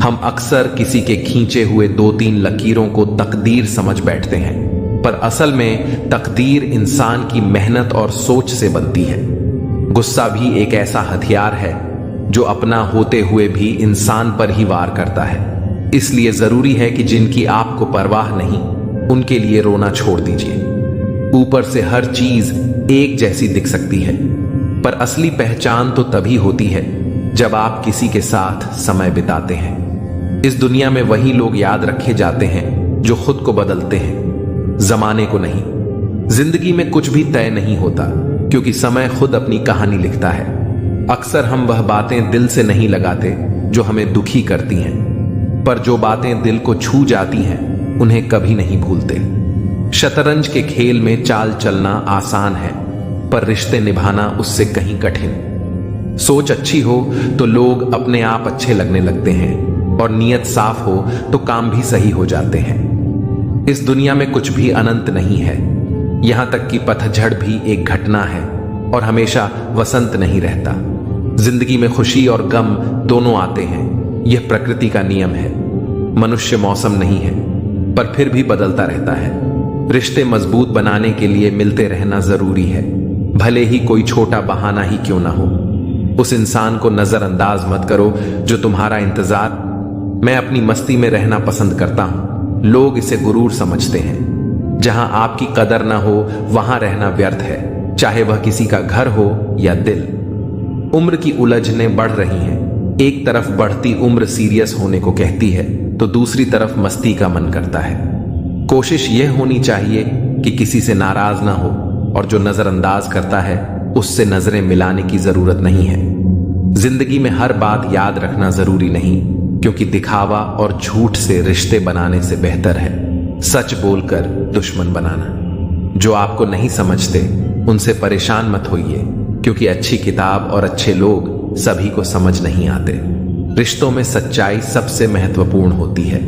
हम अक्सर किसी के खींचे हुए 2-3 लकीरों को तकदीर समझ बैठते हैं, पर असल में तकदीर इंसान की मेहनत और सोच से बनती है। गुस्सा भी एक ऐसा हथियार है जो अपना होते हुए भी इंसान पर ही वार करता है। इसलिए जरूरी है कि जिनकी आपको परवाह नहीं, उनके लिए रोना छोड़ दीजिए। ऊपर से हर चीज एक जैसी दिख सकती है, पर असली पहचान तो तभी होती है जब आप किसी के साथ समय बिताते हैं। इस दुनिया में वही लोग याद रखे जाते हैं जो खुद को बदलते हैं, जमाने को नहीं। जिंदगी में कुछ भी तय नहीं होता, क्योंकि समय खुद अपनी कहानी लिखता है। अक्सर हम वह बातें दिल से नहीं लगाते जो हमें दुखी करती हैं, पर जो बातें दिल को छू जाती हैं उन्हें कभी नहीं भूलते। शतरंज के खेल में चाल चलना आसान है, पर रिश्ते निभाना उससे कहीं कठिन। सोच अच्छी हो तो लोग अपने आप अच्छे लगने लगते हैं, और नीयत साफ हो तो काम भी सही हो जाते हैं। इस दुनिया में कुछ भी अनंत नहीं है, यहां तक कि पतझड़ भी एक घटना है, और हमेशा वसंत नहीं रहता। जिंदगी में खुशी और गम दोनों आते हैं, यह प्रकृति का नियम है। मनुष्य मौसम नहीं है, पर फिर भी बदलता रहता है। रिश्ते मजबूत बनाने के लिए मिलते रहना जरूरी है, भले ही कोई छोटा बहाना ही क्यों ना हो। उस इंसान को नजरअंदाज मत करो जो तुम्हारा इंतजार। मैं अपनी मस्ती में रहना पसंद करता हूं, लोग इसे गुरूर समझते हैं। जहां आपकी कदर ना हो वहां रहना व्यर्थ है, चाहे वह किसी का घर हो या दिल। उम्र की उलझनें बढ़ रही हैं, एक तरफ बढ़ती उम्र सीरियस होने को कहती है, तो दूसरी तरफ मस्ती का मन करता है। कोशिश यह होनी चाहिए कि किसी से नाराज ना हो, और जो नजरअंदाज करता है उससे नजरें मिलाने की जरूरत नहीं है। जिंदगी में हर बात याद रखना जरूरी नहीं, क्योंकि दिखावा और झूठ से रिश्ते बनाने से बेहतर है सच बोलकर दुश्मन बनाना। जो आपको नहीं समझते उनसे परेशान मत होइए, क्योंकि अच्छी किताब और अच्छे लोग सभी को समझ नहीं आते। रिश्तों में सच्चाई सबसे महत्वपूर्ण होती है।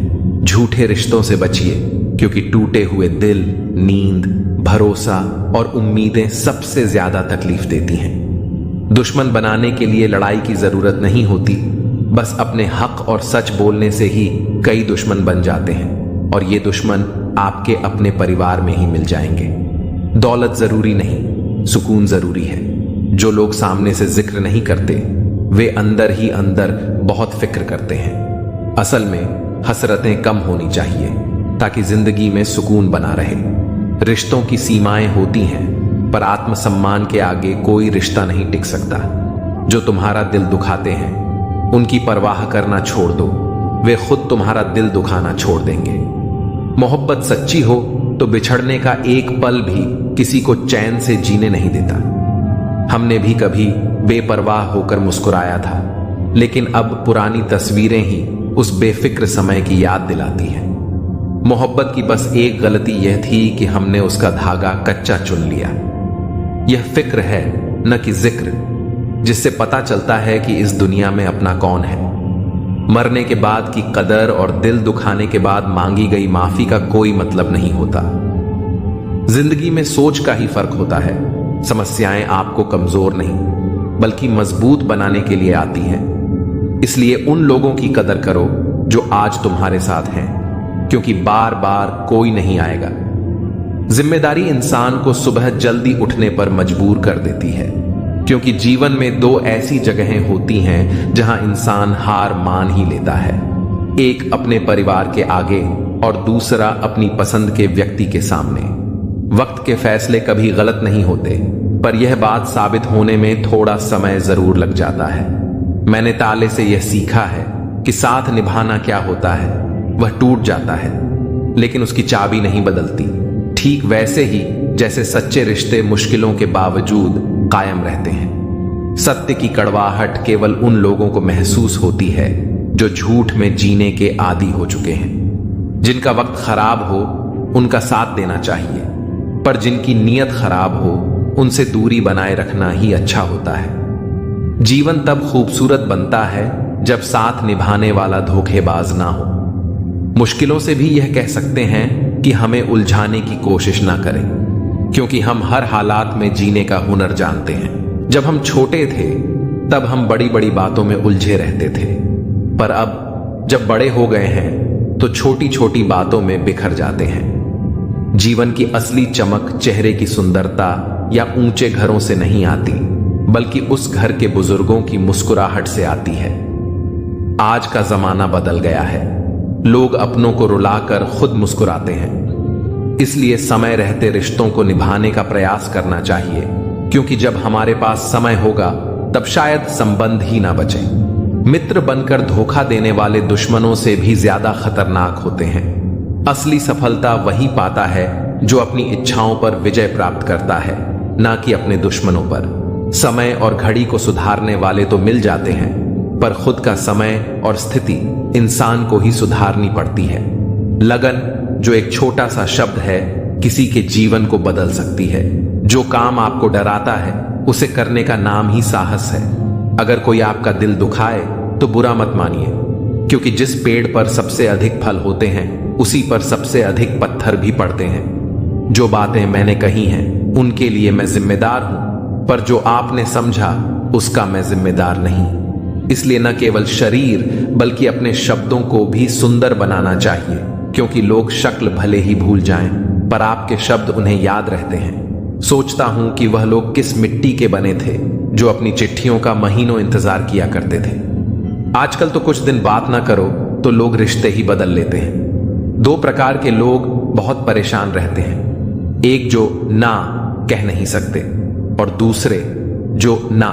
झूठे रिश्तों से बचिए, क्योंकि टूटे हुए दिल, नींद, भरोसा और उम्मीदें सबसे ज्यादा तकलीफ देती हैं। दुश्मन बनाने के लिए लड़ाई की जरूरत नहीं होती, बस अपने हक और सच बोलने से ही कई दुश्मन बन जाते हैं, और ये दुश्मन आपके अपने परिवार में ही मिल जाएंगे। दौलत जरूरी नहीं, सुकून जरूरी है। जो लोग सामने से जिक्र नहीं करते, वे अंदर ही अंदर बहुत फिक्र करते हैं। असल में हसरतें कम होनी चाहिए, ताकि जिंदगी में सुकून बना रहे। रिश्तों की सीमाएं होती हैं, पर आत्मसम्मान के आगे कोई रिश्ता नहीं टिक सकता। जो तुम्हारा दिल दुखाते हैं उनकी परवाह करना छोड़ दो, वे खुद तुम्हारा दिल दुखाना छोड़ देंगे। मोहब्बत सच्ची हो तो बिछड़ने का एक पल भी किसी को चैन से जीने नहीं देता। हमने भी कभी बेपरवाह होकर मुस्कुराया था, लेकिन अब पुरानी तस्वीरें ही उस बेफिक्र समय की याद दिलाती हैं। मोहब्बत की बस एक गलती यह थी कि हमने उसका धागा कच्चा चुन लिया। यह फिक्र है न कि जिक्र, जिससे पता चलता है कि इस दुनिया में अपना कौन है। मरने के बाद की कदर और दिल दुखाने के बाद मांगी गई माफी का कोई मतलब नहीं होता। जिंदगी में सोच का ही फर्क होता है। समस्याएं आपको कमजोर नहीं, बल्कि मजबूत बनाने के लिए आती हैं। इसलिए उन लोगों की कदर करो जो आज तुम्हारे साथ हैं, क्योंकि बार बार कोई नहीं आएगा। जिम्मेदारी इंसान को सुबह जल्दी उठने पर मजबूर कर देती है, क्योंकि जीवन में 2 ऐसी जगहें होती हैं जहां इंसान हार मान ही लेता है। एक अपने परिवार के आगे, और दूसरा अपनी पसंद के व्यक्ति के सामने। वक्त के फैसले कभी गलत नहीं होते, पर यह बात साबित होने में थोड़ा समय जरूर लग जाता है। मैंने ताले से यह सीखा है कि साथ निभाना क्या होता है। वह टूट जाता है, लेकिन उसकी चाबी नहीं बदलती। ठीक वैसे ही जैसे सच्चे रिश्ते मुश्किलों के बावजूद कायम रहते हैं। सत्य की कड़वाहट केवल उन लोगों को महसूस होती है जो झूठ में जीने के आदी हो चुके हैं। जिनका वक्त खराब हो उनका साथ देना चाहिए, पर जिनकी नीयत खराब हो उनसे दूरी बनाए रखना ही अच्छा होता है। जीवन तब खूबसूरत बनता है जब साथ निभाने वाला धोखेबाज ना हो। मुश्किलों से भी यह कह सकते हैं कि हमें उलझाने की कोशिश ना करें, क्योंकि हम हर हालात में जीने का हुनर जानते हैं। जब हम छोटे थे तब हम बड़ी बड़ी बातों में उलझे रहते थे, पर अब जब बड़े हो गए हैं तो छोटी छोटी बातों में बिखर जाते हैं। जीवन की असली चमक चेहरे की सुंदरता या ऊंचे घरों से नहीं आती, बल्कि उस घर के बुजुर्गों की मुस्कुराहट से आती है। आज का जमाना बदल गया है। लोग अपनों को रुलाकर खुद मुस्कुराते हैं। इसलिए समय रहते रिश्तों को निभाने का प्रयास करना चाहिए, क्योंकि जब हमारे पास समय होगा तब शायद संबंध ही ना बचे। मित्र बनकर धोखा देने वाले दुश्मनों से भी ज्यादा खतरनाक होते हैं। असली सफलता वही पाता है जो अपनी इच्छाओं पर विजय प्राप्त करता है, ना कि अपने दुश्मनों पर। समय और घड़ी को सुधारने वाले तो मिल जाते हैं, पर खुद का समय और स्थिति इंसान को ही सुधारनी पड़ती है। लगन, जो एक छोटा सा शब्द है, किसी के जीवन को बदल सकती है। जो काम आपको डराता है उसे करने का नाम ही साहस है। अगर कोई आपका दिल दुखाए तो बुरा मत मानिए, क्योंकि जिस पेड़ पर सबसे अधिक फल होते हैं उसी पर सबसे अधिक पत्थर भी पड़ते हैं। जो बातें मैंने कही हैं उनके लिए मैं जिम्मेदार हूं, पर जो आपने समझा उसका मैं जिम्मेदार नहीं। इसलिए न केवल शरीर बल्कि अपने शब्दों को भी सुंदर बनाना चाहिए, क्योंकि लोग शक्ल भले ही भूल जाएं, पर आपके शब्द उन्हें याद रहते हैं। सोचता हूं कि वह लोग किस मिट्टी के बने थे जो अपनी चिट्ठियों का महीनों इंतजार किया करते थे। आजकल तो कुछ दिन बात ना करो तो लोग रिश्ते ही बदल लेते हैं। दो प्रकार के लोग बहुत परेशान रहते हैं, एक जो ना कह नहीं सकते और दूसरे जो ना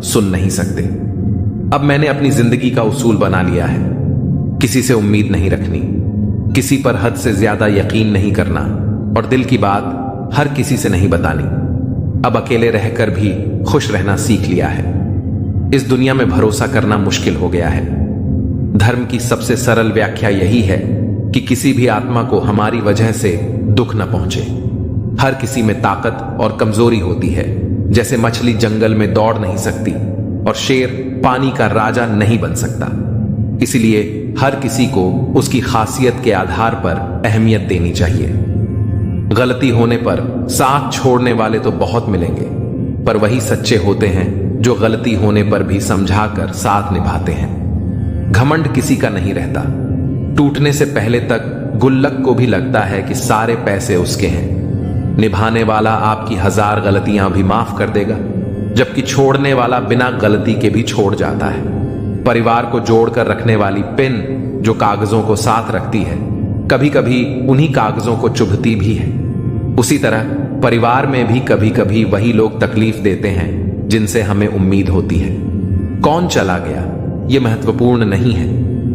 सुन नहीं सकते। अब मैंने अपनी जिंदगी का उसूल बना लिया है, किसी से उम्मीद नहीं रखनी, किसी पर हद से ज्यादा यकीन नहीं करना और दिल की बात हर किसी से नहीं बतानी। अब अकेले रहकर भी खुश रहना सीख लिया है। इस दुनिया में भरोसा करना मुश्किल हो गया है। धर्म की सबसे सरल व्याख्या यही है कि किसी भी आत्मा को हमारी वजह से दुख न पहुंचे। हर किसी में ताकत और कमजोरी होती है। जैसे मछली जंगल में दौड़ नहीं सकती और शेर पानी का राजा नहीं बन सकता। इसलिए हर किसी को उसकी खासियत के आधार पर अहमियत देनी चाहिए। गलती होने पर साथ छोड़ने वाले तो बहुत मिलेंगे, पर वही सच्चे होते हैं जो गलती होने पर भी समझाकर साथ निभाते हैं। घमंड किसी का नहीं रहता। टूटने से पहले तक गुल्लक को भी लगता है कि सारे पैसे उसके हैं। निभाने वाला आपकी 1000 गलतियां भी माफ कर देगा, जबकि छोड़ने वाला बिना गलती के भी छोड़ जाता है। परिवार को जोड़कर रखने वाली पिन जो कागजों को साथ रखती है, कभी कभी उन्हीं कागजों को चुभती भी है। उसी तरह परिवार में भी कभी कभी वही लोग तकलीफ देते हैं जिनसे हमें उम्मीद होती है। कौन चला गया ये महत्वपूर्ण नहीं है,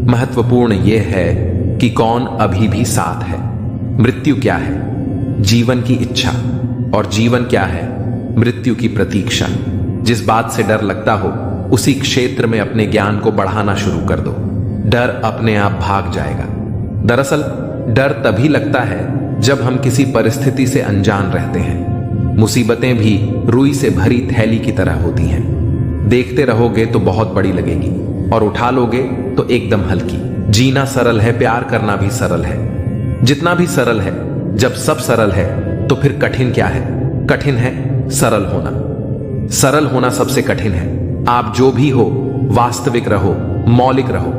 महत्वपूर्ण यह है कि कौन अभी भी साथ है। मृत्यु क्या है? जीवन की इच्छा। और जीवन क्या है? मृत्यु की प्रतीक्षा। जिस बात से डर लगता हो उसी क्षेत्र में अपने ज्ञान को बढ़ाना शुरू कर दो। डर अपने आप भाग जाएगा। दरअसल डर तभी लगता है जब हम किसी परिस्थिति से अनजान रहते हैं। मुसीबतें भी रुई से भरी थैली की तरह होती हैं। देखते रहोगे तो बहुत बड़ी लगेगी और उठा लोगे तो एकदम हल्की। जीना सरल है, प्यार करना भी सरल है। जितना भी सरल है, जब सब सरल है तो फिर कठिन क्या है? कठिन है सरल होना। सरल होना सबसे कठिन है। आप जो भी हो वास्तविक रहो, मौलिक रहो।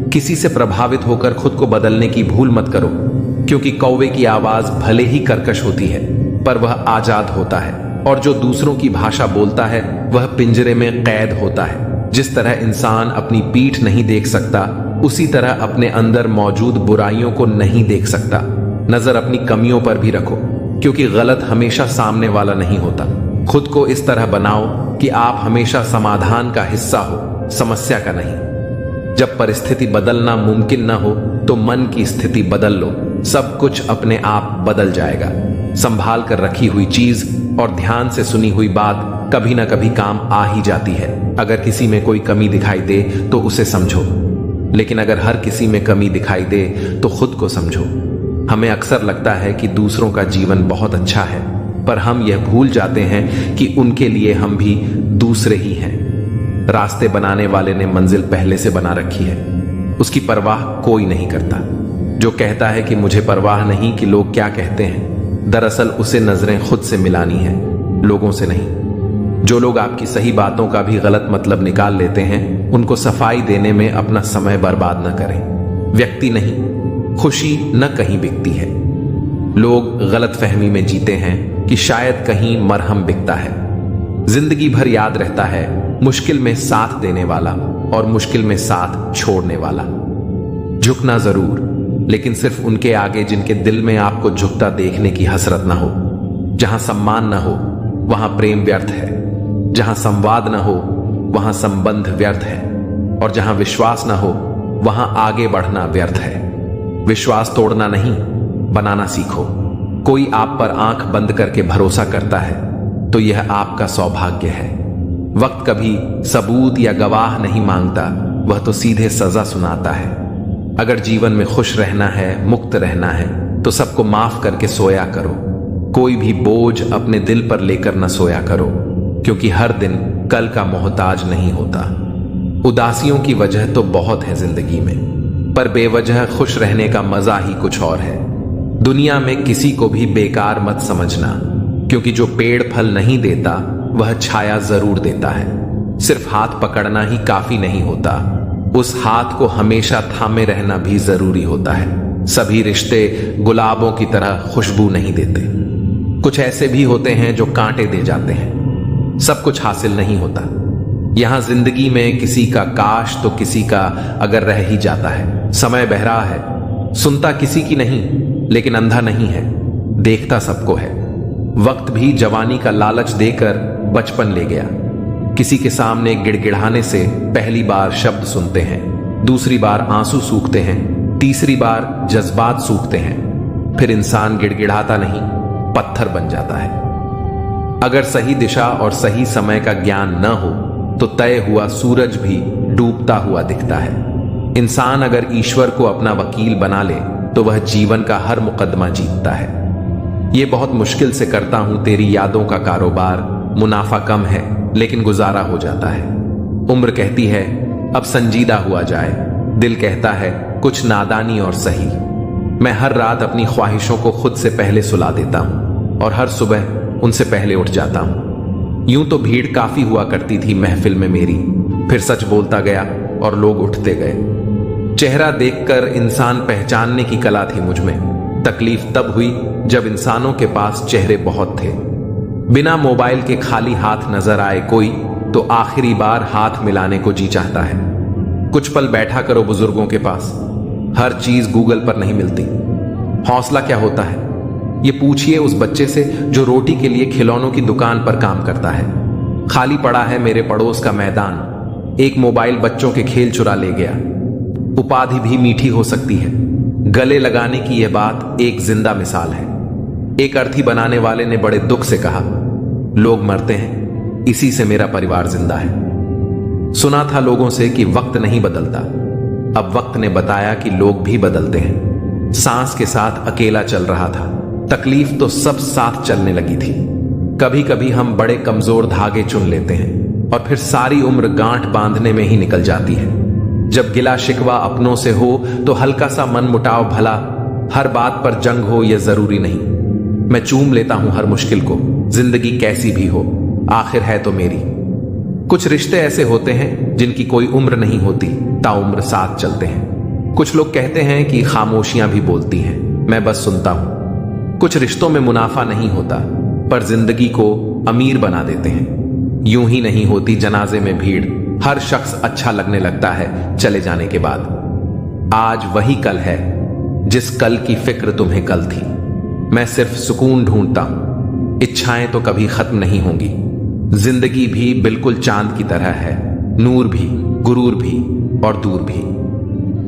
किसी से प्रभावित होकर खुद को बदलने की भूल मत करो, क्योंकि कौवे की आवाज भले ही कर्कश होती है पर वह आजाद होता है, और जो दूसरों की भाषा बोलता है वह पिंजरे में कैद होता है। जिस तरह इंसान अपनी पीठ नहीं देख सकता, उसी तरह अपने अंदर मौजूद बुराइयों को नहीं देख सकता। नजर अपनी कमियों पर भी रखो, क्योंकि गलत हमेशा सामने वाला नहीं होता। खुद को इस तरह बनाओ कि आप हमेशा समाधान का हिस्सा हो, समस्या का नहीं। जब परिस्थिति बदलना मुमकिन ना हो तो मन की स्थिति बदल लो, सब कुछ अपने आप बदल जाएगा। संभाल कर रखी हुई चीज और ध्यान से सुनी हुई बात कभी ना कभी काम आ ही जाती है। अगर किसी में कोई कमी दिखाई दे तो उसे समझो, लेकिन अगर हर किसी में कमी दिखाई दे तो खुद को समझो। हमें अक्सर लगता है कि दूसरों का जीवन बहुत अच्छा है, पर हम यह भूल जाते हैं कि उनके लिए हम भी दूसरे ही हैं। रास्ते बनाने वाले ने मंजिल पहले से बना रखी है, उसकी परवाह कोई नहीं करता। जो कहता है कि मुझे परवाह नहीं कि लोग क्या कहते हैं, दरअसल उसे नजरें खुद से मिलानी है, लोगों से नहीं। जो लोग आपकी सही बातों का भी गलत मतलब निकाल लेते हैं, उनको सफाई देने में अपना समय बर्बाद न करें। व्यक्ति नहीं, खुशी न कहीं बिकती है। लोग गलत फहमी में जीते हैं कि शायद कहीं मरहम बिकता है। जिंदगी भर याद रहता है मुश्किल में साथ देने वाला और मुश्किल में साथ छोड़ने वाला। झुकना जरूर, लेकिन सिर्फ उनके आगे जिनके दिल में आपको झुकता देखने की हसरत ना हो। जहां सम्मान ना हो वहां प्रेम व्यर्थ है, जहां संवाद ना हो वहां संबंध व्यर्थ है, और जहां विश्वास ना हो वहां आगे बढ़ना व्यर्थ है। विश्वास तोड़ना नहीं, बनाना सीखो। कोई आप पर आंख बंद करके भरोसा करता है तो यह आपका सौभाग्य है। वक्त कभी सबूत या गवाह नहीं मांगता, वह तो सीधे सजा सुनाता है। अगर जीवन में खुश रहना है, मुक्त रहना है, तो सबको माफ करके सोया करो। कोई भी बोझ अपने दिल पर लेकर न सोया करो, क्योंकि हर दिन कल का मोहताज नहीं होता। उदासियों की वजह तो बहुत है जिंदगी में, पर बेवजह खुश रहने का मजा ही कुछ और है। दुनिया में किसी को भी बेकार मत समझना, क्योंकि जो पेड़ फल नहीं देता वह छाया जरूर देता है। सिर्फ हाथ पकड़ना ही काफी नहीं होता, उस हाथ को हमेशा थामे रहना भी जरूरी होता है। सभी रिश्ते गुलाबों की तरह खुशबू नहीं देते। कुछ ऐसे भी होते हैं जो कांटे दे जाते हैं। सब कुछ हासिल नहीं होता। यहां जिंदगी में किसी का काश तो किसी का अगर रह ही जाता है। समय बहरा है, सुनता किसी की नहीं, लेकिन अंधा नहीं है, देखता सबको है। वक्त भी जवानी का लालच देकर बचपन ले गया। किसी के सामने गिड़गिड़ाने से पहली बार शब्द सुनते हैं, दूसरी बार आंसू सूखते हैं, तीसरी बार जज्बात सूखते हैं। फिर इंसान गिड़गिड़ाता नहीं, पत्थर बन जाता है। अगर सही दिशा और सही समय का ज्ञान न हो तो तय हुआ सूरज भी डूबता हुआ दिखता है। इंसान अगर ईश्वर को अपना वकील बना ले तो वह जीवन का हर मुकदमा जीतता है। ये बहुत मुश्किल से करता हूं तेरी यादों का कारोबार, मुनाफा कम है लेकिन गुजारा हो जाता है। उम्र कहती है अब संजीदा हुआ जाए, दिल कहता है कुछ नादानी और सही। मैं हर रात अपनी ख्वाहिशों को खुद से पहले सुला देता हूं और हर सुबह उनसे पहले उठ जाता हूं। यूं तो भीड़ काफी हुआ करती थी महफिल में मेरी, फिर सच बोलता गया और लोग उठते गए। चेहरा देखकर इंसान पहचानने की कला थी मुझ में। तकलीफ तब हुई जब इंसानों के पास चेहरे बहुत थे। बिना मोबाइल के खाली हाथ नजर आए कोई तो आखिरी बार हाथ मिलाने को जी चाहता है। कुछ पल बैठा करो बुजुर्गों के पास, हर चीज गूगल पर नहीं मिलती। हौसला क्या होता है ये पूछिए उस बच्चे से जो रोटी के लिए खिलौनों की दुकान पर काम करता है। खाली पड़ा है मेरे पड़ोस का मैदान, एक मोबाइल बच्चों के खेल चुरा ले गया। उपाधि भी मीठी हो सकती है, गले लगाने की यह बात एक जिंदा मिसाल है। एक अर्थी बनाने वाले ने बड़े दुख से कहा, लोग मरते हैं, इसी से मेरा परिवार जिंदा है। सुना था लोगों से कि वक्त नहीं बदलता, अब वक्त ने बताया कि लोग भी बदलते हैं। सांस के साथ अकेला चल रहा था, तकलीफ तो सब साथ चलने लगी थी। कभी कभी हम बड़े कमजोर धागे चुन लेते हैं और फिर सारी उम्र गांठ बांधने में ही निकल जाती है। जब गिला शिकवा अपनों से हो तो हल्का सा मन मुटाव भला, हर बात पर जंग हो यह जरूरी नहीं। मैं चूम लेता हूं हर मुश्किल को, जिंदगी कैसी भी हो आखिर है तो मेरी। कुछ रिश्ते ऐसे होते हैं जिनकी कोई उम्र नहीं होती, ताउम्र साथ चलते हैं। कुछ लोग कहते हैं कि खामोशियां भी बोलती हैं, मैं बस सुनता हूं। कुछ रिश्तों में मुनाफा नहीं होता पर जिंदगी को अमीर बना देते हैं। यूं ही नहीं होती जनाजे में भीड़, हर शख्स अच्छा लगने लगता है चले जाने के बाद। आज वही कल है जिस कल की फिक्र तुम्हें कल थी। मैं सिर्फ सुकून ढूंढता हूं, इच्छाएं तो कभी खत्म नहीं होंगी। जिंदगी भी बिल्कुल चांद की तरह है, नूर भी, गुरूर भी और दूर भी।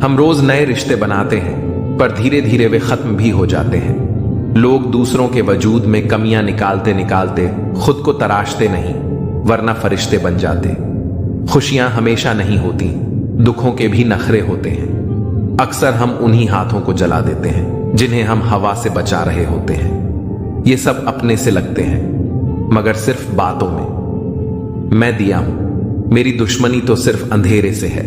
हम रोज नए रिश्ते बनाते हैं पर धीरे धीरे वे खत्म भी हो जाते हैं। लोग दूसरों के वजूद में कमियां निकालते निकालते खुद को तराशते नहीं, वरना फरिश्ते बन जाते। खुशियां हमेशा नहीं होती, दुखों के भी नखरे होते हैं। अक्सर हम उन्हीं हाथों को जला देते हैं जिन्हें हम हवा से बचा रहे होते हैं। ये सब अपने से लगते हैं मगर सिर्फ बातों में। मैं दिया हूं, मेरी दुश्मनी तो सिर्फ अंधेरे से है।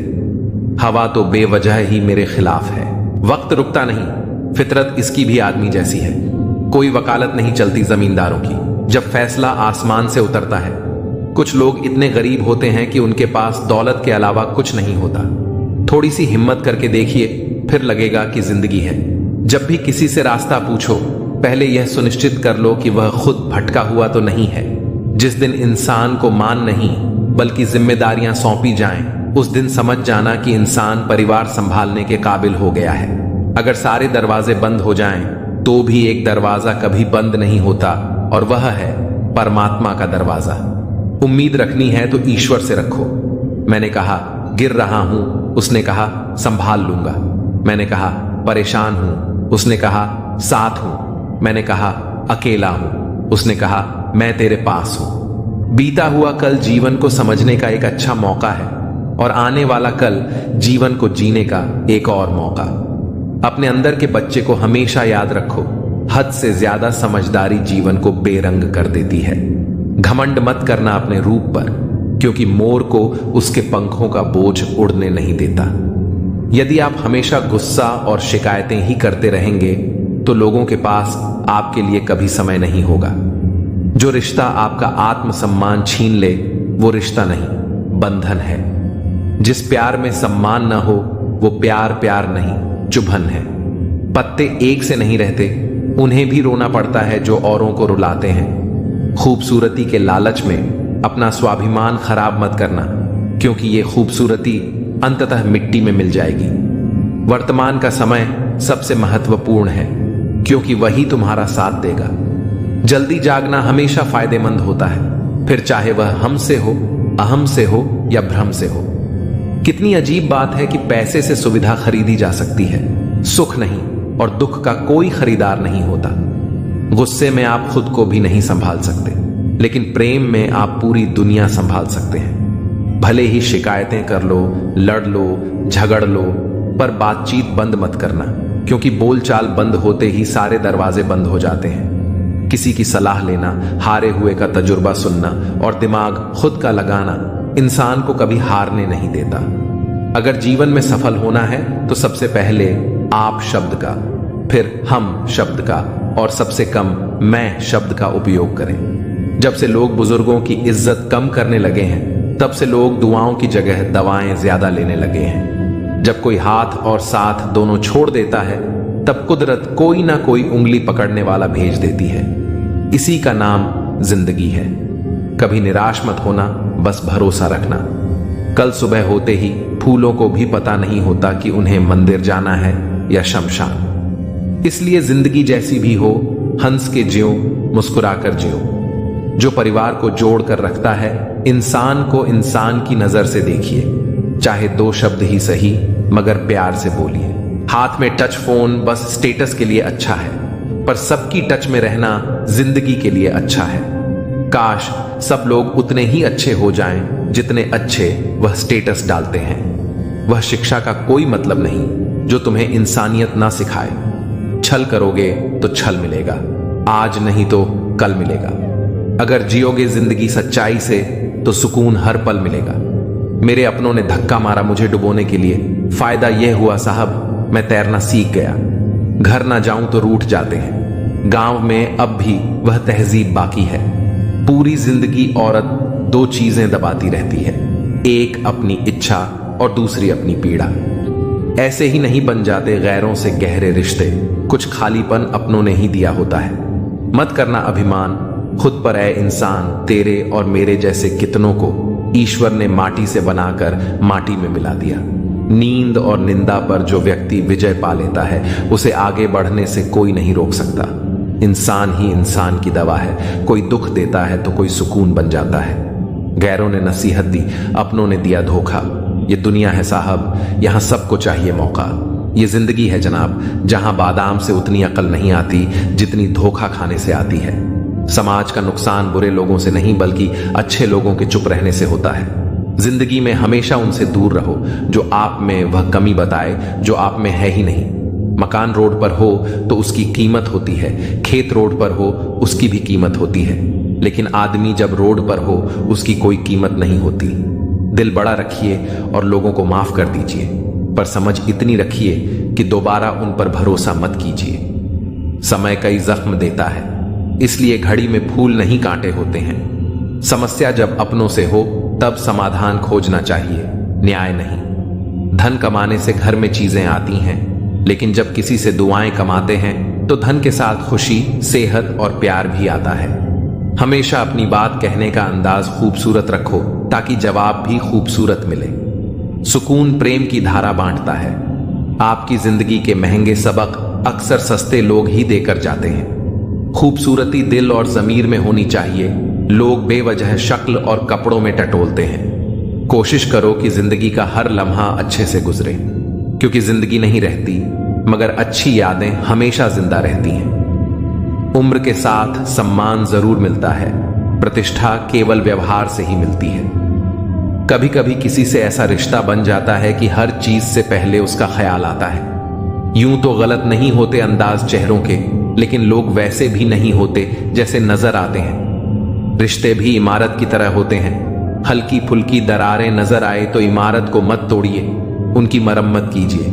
हवा तो बेवजह ही मेरे खिलाफ है। वक्त रुकता नहीं, फितरत इसकी भी आदमी जैसी है। कोई वकालत नहीं चलती जमींदारों की, जब फैसला आसमान से उतरता है कुछ लोग इतने गरीब होते हैं कि उनके पास दौलत के अलावा कुछ नहीं होता। थोड़ी सी हिम्मत करके देखिए, फिर लगेगा कि जिंदगी है। जब भी किसी से रास्ता पूछो, पहले यह सुनिश्चित कर लो कि वह खुद भटका हुआ तो नहीं है। जिस दिन इंसान को मान नहीं बल्कि जिम्मेदारियां सौंपी जाएं, उस दिन समझ जाना कि इंसान परिवार संभालने के काबिल हो गया है। अगर सारे दरवाजे बंद हो जाएं, तो भी एक दरवाजा कभी बंद नहीं होता, और वह है परमात्मा का दरवाजा। उम्मीद रखनी है तो ईश्वर से रखो। मैंने कहा गिर रहा हूं, उसने कहा संभाल लूंगा। मैंने कहा परेशान हूं, उसने कहा साथ हूं। मैंने कहा अकेला हूं, उसने कहा मैं तेरे पास हूं। बीता हुआ कल जीवन को समझने का एक अच्छा मौका है, और आने वाला कल जीवन को जीने का एक और मौका। अपने अंदर के बच्चे को हमेशा याद रखो, हद से ज्यादा समझदारी जीवन को बेरंग कर देती है। घमंड मत करना अपने रूप पर, क्योंकि मोर को उसके पंखों का बोझ उड़ने नहीं देता। यदि आप हमेशा गुस्सा और शिकायतें ही करते रहेंगे, तो लोगों के पास आपके लिए कभी समय नहीं होगा। जो रिश्ता आपका आत्मसम्मान छीन ले, वो रिश्ता नहीं, बंधन है। जिस प्यार में सम्मान न हो, वो प्यार प्यार नहीं, चुभन है। पत्ते एक से नहीं रहते, उन्हें भी रोना पड़ता है जो औरों को रुलाते हैं। खूबसूरती के लालच में अपना स्वाभिमान खराब मत करना, क्योंकि ये खूबसूरती अंततः मिट्टी में मिल जाएगी। वर्तमान का समय सबसे महत्वपूर्ण है, क्योंकि वही तुम्हारा साथ देगा। जल्दी जागना हमेशा फायदेमंद होता है, फिर चाहे वह हमसे हो, अहम से हो या भ्रम से हो। कितनी अजीब बात है कि पैसे से सुविधा खरीदी जा सकती है, सुख नहीं, और दुख का कोई खरीदार नहीं होता। गुस्से में आप खुद को भी नहीं संभाल सकते, लेकिन प्रेम में आप पूरी दुनिया संभाल सकते हैं। भले ही शिकायतें कर लो, लड़ लो, झगड़ लो, पर बातचीत बंद मत करना, क्योंकि बोलचाल बंद होते ही सारे दरवाजे बंद हो जाते हैं। किसी की सलाह लेना, हारे हुए का तजुर्बा सुनना और दिमाग खुद का लगाना इंसान को कभी हारने नहीं देता। अगर जीवन में सफल होना है तो सबसे पहले आप शब्द का, फिर हम शब्द का, और सबसे कम मैं शब्द का उपयोग करें। जब से लोग बुजुर्गों की इज्जत कम करने लगे हैं, तब से लोग दुआओं की जगह दवाएं ज्यादा लेने लगे हैं। जब कोई हाथ और साथ दोनों छोड़ देता है, तब कुदरत कोई ना कोई उंगली पकड़ने वाला भेज देती है। इसी का नाम जिंदगी है। कभी निराश मत होना, बस भरोसा रखना। कल सुबह होते ही फूलों को भी पता नहीं होता कि उन्हें मंदिर जाना है या शमशान। इसलिए जिंदगी जैसी भी हो, हंस के जियो, मुस्कुराकर जियो। जो परिवार को जोड़ कर रखता है, इंसान को इंसान की नजर से देखिए। चाहे 2 शब्द ही सही, मगर प्यार से बोलिए। हाथ में टच फोन बस स्टेटस के लिए अच्छा है, पर सबकी टच में रहना जिंदगी के लिए अच्छा है। काश सब लोग उतने ही अच्छे हो जाएं जितने अच्छे वह स्टेटस डालते हैं। वह शिक्षा का कोई मतलब नहीं जो तुम्हें इंसानियत ना सिखाए। छल करोगे तो छल मिलेगा, आज नहीं तो कल मिलेगा। अगर जियोगे जिंदगी सच्चाई से तो सुकून हर पल मिलेगा। मेरे अपनों ने धक्का मारा मुझे डुबोने के लिए। फायदा यह हुआ साहब, मैं तैरना सीख गया। घर ना जाऊं तो रूठ जाते हैं। गांव में अब भी वह तहजीब बाकी है। पूरी जिंदगी औरत 2 चीजें दबाती रहती है, एक अपनी इच्छा और दूसरी अपनी पीड़ा। ऐसे ही नहीं बन जाते गैरों से गहरे रिश्ते, कुछ खालीपन अपनों ने ही दिया होता है। मत करना अभिमान खुद पर है इंसान। तेरे और मेरे जैसे कितनों को ईश्वर ने माटी से बनाकर माटी में मिला दिया। नींद और निंदा पर जो व्यक्ति विजय पा लेता है, उसे आगे बढ़ने से कोई नहीं रोक सकता। इंसान ही इंसान की दवा है। कोई दुख देता है तो कोई सुकून बन जाता है। गैरों ने नसीहत दी, अपनों ने दिया धोखा। ये दुनिया है साहब, यहां सबको चाहिए मौका। ये जिंदगी है जनाब, जहां बादाम से उतनी अकल नहीं आती जितनी धोखा खाने से आती है। समाज का नुकसान बुरे लोगों से नहीं, बल्कि अच्छे लोगों के चुप रहने से होता है। जिंदगी में हमेशा उनसे दूर रहो जो आप में वह कमी बताए जो आप में है ही नहीं। मकान रोड पर हो तो उसकी कीमत होती है, खेत रोड पर हो उसकी भी कीमत होती है, लेकिन आदमी जब रोड पर हो उसकी कोई कीमत नहीं होती। दिल बड़ा रखिए और लोगों को माफ कर दीजिए, पर समझ इतनी रखिए कि दोबारा उन पर भरोसा मत कीजिए। समय कई जख्म देता है, इसलिए घड़ी में फूल नहीं कांटे होते हैं। समस्या जब अपनों से हो तब समाधान खोजना चाहिए, न्याय नहीं। धन कमाने से घर में चीजें आती हैं, लेकिन जब किसी से दुआएं कमाते हैं तो धन के साथ खुशी, सेहत और प्यार भी आता है। हमेशा अपनी बात कहने का अंदाज खूबसूरत रखो ताकि जवाब भी खूबसूरत मिले। सुकून प्रेम की धारा बांटता है। आपकी जिंदगी के महंगे सबक अक्सर सस्ते लोग ही देकर जाते हैं। खूबसूरती दिल और जमीर में होनी चाहिए। लोग बेवजह शक्ल और कपड़ों में टटोलते हैं। कोशिश करो कि जिंदगी का हर लम्हा अच्छे से गुजरे, क्योंकि जिंदगी नहीं रहती मगर अच्छी यादें हमेशा जिंदा रहती हैं। उम्र के साथ सम्मान जरूर मिलता है, प्रतिष्ठा केवल व्यवहार से ही मिलती है। कभी कभी किसी से ऐसा रिश्ता बन जाता है कि हर चीज से पहले उसका ख्याल आता है। यूं तो गलत नहीं होते अंदाज चेहरों के, लेकिन लोग वैसे भी नहीं होते जैसे नजर आते हैं। रिश्ते भी इमारत की तरह होते हैं। हल्की फुल्की दरारें नजर आए तो इमारत को मत तोड़िए, उनकी मरम्मत कीजिए।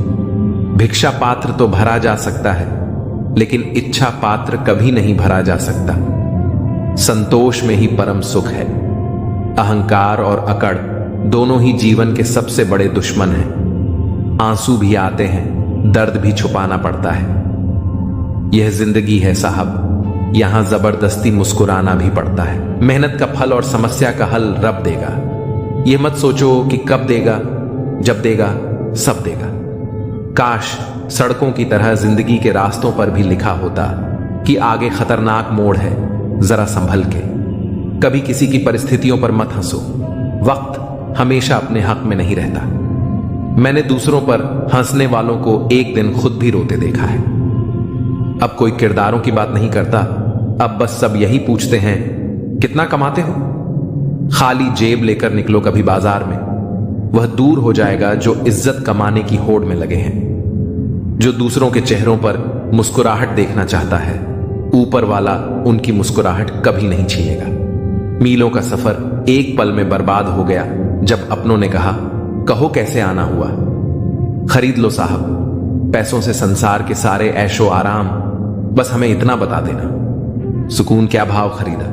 भिक्षा पात्र तो भरा जा सकता है, लेकिन इच्छा पात्र कभी नहीं भरा जा सकता। संतोष में ही परम सुख है। अहंकार और अकड़ दोनों ही जीवन के सबसे बड़े दुश्मन हैं। आंसू भी आते हैं, दर्द भी छुपाना पड़ता है। यह जिंदगी है साहब, यहां जबरदस्ती मुस्कुराना भी पड़ता है। मेहनत का फल और समस्या का हल रब देगा। यह मत सोचो कि कब देगा, जब देगा सब देगा। काश सड़कों की तरह जिंदगी के रास्तों पर भी लिखा होता कि आगे खतरनाक मोड़ है, जरा संभल के। कभी किसी की परिस्थितियों पर मत हंसो। वक्त हमेशा अपने हक में नहीं रहता। मैंने दूसरों पर हंसने वालों को एक दिन खुद भी रोते देखा है। अब कोई किरदारों की बात नहीं करता, अब बस सब यही पूछते हैं कितना कमाते हो। खाली जेब लेकर निकलो कभी बाजार में, वह दूर हो जाएगा जो इज्जत कमाने की होड़ में लगे हैं। जो दूसरों के चेहरों पर मुस्कुराहट देखना चाहता है, ऊपर वाला उनकी मुस्कुराहट कभी नहीं छीनेगा। मीलों का सफर एक पल में बर्बाद हो गया जब अपनों ने कहा कहो कैसे आना हुआ। खरीद लो साहब, पैसों से संसार के सारे ऐशो आराम, बस हमें इतना बता देना सुकून क्या भाव खरीदा।